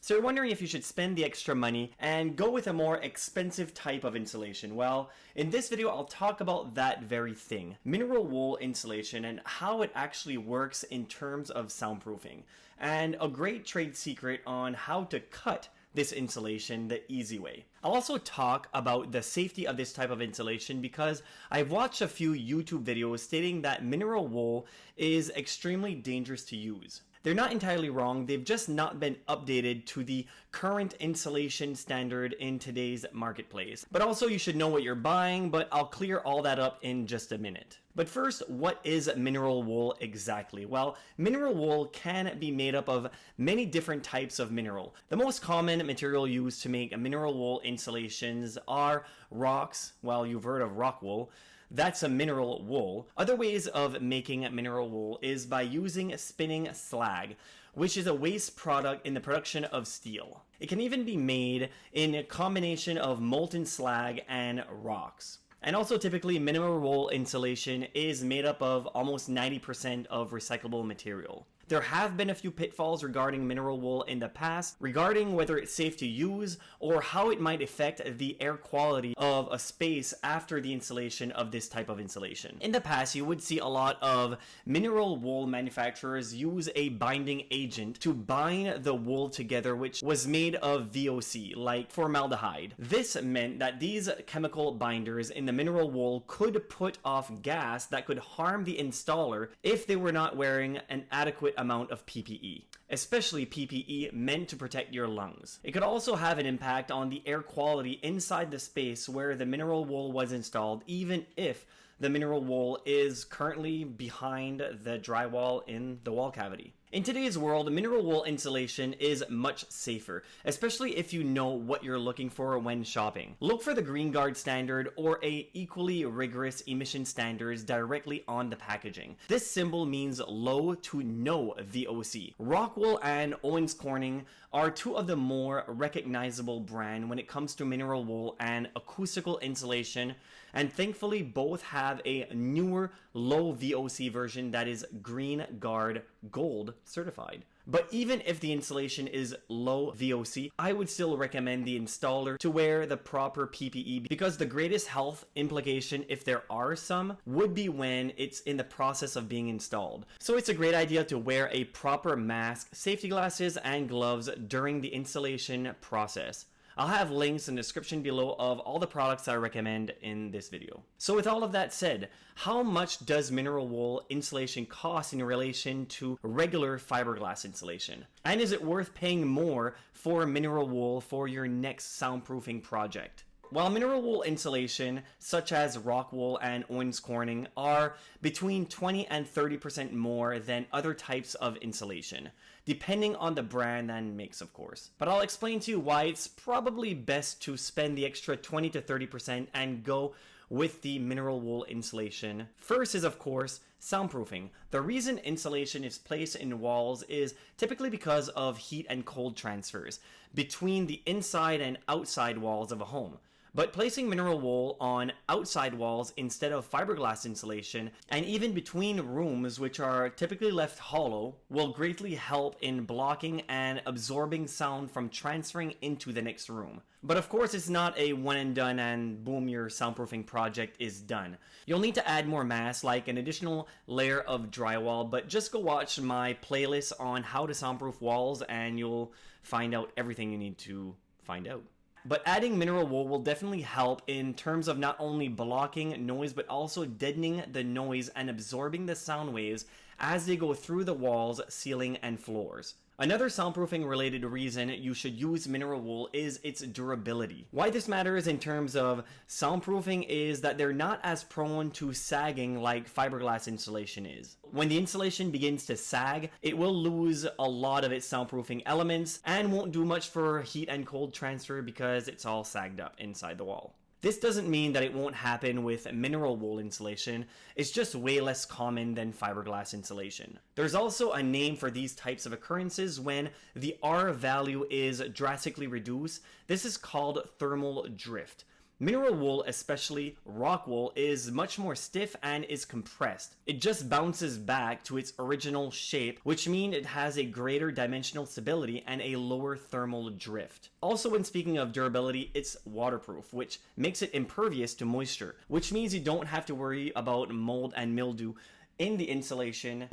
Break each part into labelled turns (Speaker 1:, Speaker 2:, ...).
Speaker 1: So you're wondering if you should spend the extra money and go with a more expensive type of insulation. Well, in this video, I'll talk about that very thing, mineral wool insulation, and how it actually works in terms of soundproofing, and a great trade secret on how to cut this insulation the easy way. I'll also talk about the safety of this type of insulation because I've watched a few YouTube videos stating that mineral wool is extremely dangerous to use. They're not entirely wrong, they've just not been updated to the current insulation standard in today's marketplace. But also you should know what you're buying, but I'll clear all that up in just a minute. But first, what is mineral wool exactly? Well, mineral wool can be made up of many different types of mineral. The most common material used to make mineral wool insulations are rocks. Well, you've heard of Rockwool. That's a mineral wool. Other ways of making mineral wool is by using spinning slag, which is a waste product in the production of steel. It can even be made in a combination of molten slag and rocks. And also typically mineral wool insulation is made up of almost 90% of recyclable material. There have been a few pitfalls regarding mineral wool in the past, regarding whether it's safe to use or how it might affect the air quality of a space after the installation of this type of insulation. In the past, you would see a lot of mineral wool manufacturers use a binding agent to bind the wool together, which was made of VOC, like formaldehyde. This meant that these chemical binders in the mineral wool could put off gas that could harm the installer if they were not wearing an adequate amount of PPE, especially PPE meant to protect your lungs. It could also have an impact on the air quality inside the space where the mineral wool was installed, even if the mineral wool is currently behind the drywall in the wall cavity. In today's world, mineral wool insulation is much safer, especially if you know what you're looking for when shopping. Look for the Green Guard standard or a equally rigorous emission standards directly on the packaging. This symbol means low to no VOC. Rockwool and Owens Corning are two of the more recognizable brands when it comes to mineral wool and acoustical insulation, and thankfully both have a newer low VOC version that is Green Guard Gold certified. But even if the insulation is low VOC, I would still recommend the installer to wear the proper PPE because the greatest health implication, if there are some, would be when it's in the process of being installed. So it's a great idea to wear a proper mask, safety glasses, and gloves during the installation process. I'll have links in the description below of all the products I recommend in this video. So with all of that said, how much does mineral wool insulation cost in relation to regular fiberglass insulation? And is it worth paying more for mineral wool for your next soundproofing project? While mineral wool insulation, such as Rockwool and Owens Corning, are between 20 and 30% more than other types of insulation, depending on the brand and mix, of course. But I'll explain to you why it's probably best to spend the extra 20 to 30% and go with the mineral wool insulation. First is, of course, soundproofing. The reason insulation is placed in walls is typically because of heat and cold transfers between the inside and outside walls of a home. But placing mineral wool on outside walls instead of fiberglass insulation, and even between rooms which are typically left hollow, will greatly help in blocking and absorbing sound from transferring into the next room. But of course, it's not a one and done and boom, your soundproofing project is done. You'll need to add more mass, like an additional layer of drywall, but just go watch my playlist on how to soundproof walls and you'll find out everything you need to find out. But adding mineral wool will definitely help in terms of not only blocking noise, but also deadening the noise and absorbing the sound waves as they go through the walls, ceiling, and floors. Another soundproofing related reason you should use mineral wool is its durability. Why this matters in terms of soundproofing is that they're not as prone to sagging like fiberglass insulation is. When the insulation begins to sag, it will lose a lot of its soundproofing elements and won't do much for heat and cold transfer because it's all sagged up inside the wall. This doesn't mean that it won't happen with mineral wool insulation, it's just way less common than fiberglass insulation. There's also a name for these types of occurrences when the R value is drastically reduced. This is called thermal drift. Mineral wool, especially Rockwool, is much more stiff and is compressed. It just bounces back to its original shape, which means it has a greater dimensional stability and a lower thermal drift. Also, when speaking of durability, it's waterproof, which makes it impervious to moisture, which means you don't have to worry about mold and mildew in the insulation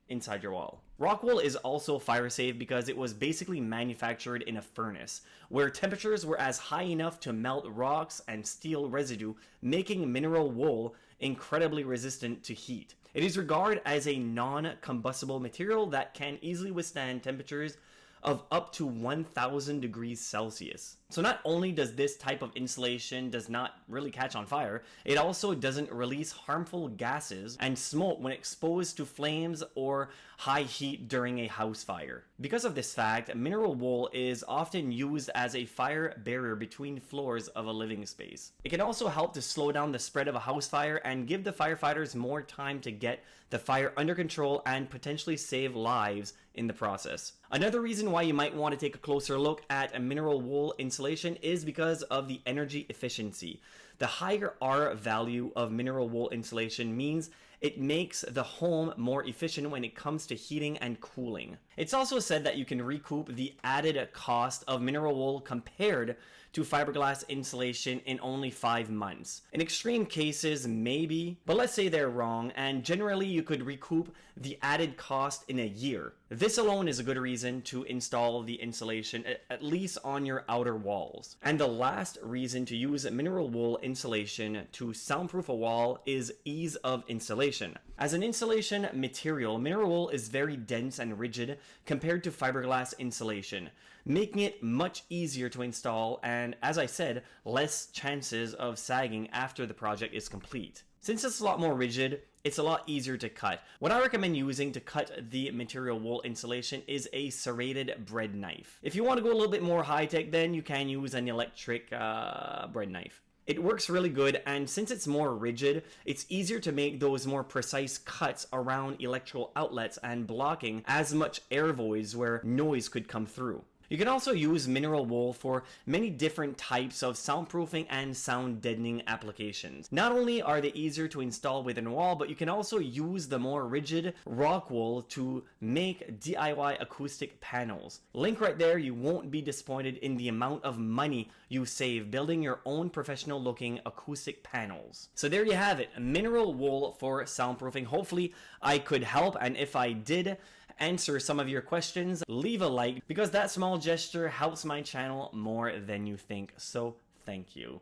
Speaker 1: inside your wall. Rockwool is also fire safe because it was basically manufactured in a furnace, where temperatures were as high enough to melt rocks and steel residue, making mineral wool incredibly resistant to heat. It is regarded as a non-combustible material that can easily withstand temperatures of up to 1000 degrees Celsius. So not only does this type of insulation does not really catch on fire, it also doesn't release harmful gases and smoke when exposed to flames or high heat during a house fire. Because of this fact, mineral wool is often used as a fire barrier between floors of a living space. It can also help to slow down the spread of a house fire and give the firefighters more time to get the fire under control and potentially save lives in the process. Another reason why you might want to take a closer look at a mineral wool insulation is because of the energy efficiency. The higher R value of mineral wool insulation means it makes the home more efficient when it comes to heating and cooling. It's also said that you can recoup the added cost of mineral wool compared to fiberglass insulation in only 5 months. In extreme cases, maybe, but let's say they're wrong, and generally you could recoup the added cost in a year. This alone is a good reason to install the insulation, at least on your outer walls. And the last reason to use mineral wool insulation to soundproof a wall is ease of installation. As an insulation material, mineral wool is very dense and rigid compared to fiberglass insulation, making it much easier to install and, as I said, less chances of sagging after the project is complete. Since it's a lot more rigid, it's a lot easier to cut. What I recommend using to cut the material wool insulation is a serrated bread knife. If you want to go a little bit more high-tech, then you can use an electric bread knife. It works really good, and since it's more rigid, it's easier to make those more precise cuts around electrical outlets and blocking as much air voids where noise could come through. You can also use mineral wool for many different types of soundproofing and sound deadening applications. Not only are they easier to install within a wall, but you can also use the more rigid Rockwool to make DIY acoustic panels. Link right there. You won't be disappointed in the amount of money you save building your own professional looking acoustic panels. So there you have it, mineral wool for soundproofing. Hopefully I could help, and if I did answer some of your questions, leave a like because that small gesture helps my channel more than you think. So thank you.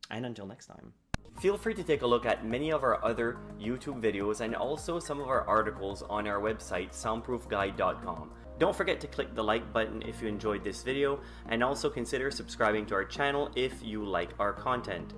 Speaker 1: And until next time. Feel free to take a look at many of our other YouTube videos and also some of our articles on our website, soundproofguide.com. Don't forget to click the like button if you enjoyed this video, and also consider subscribing to our channel if you like our content.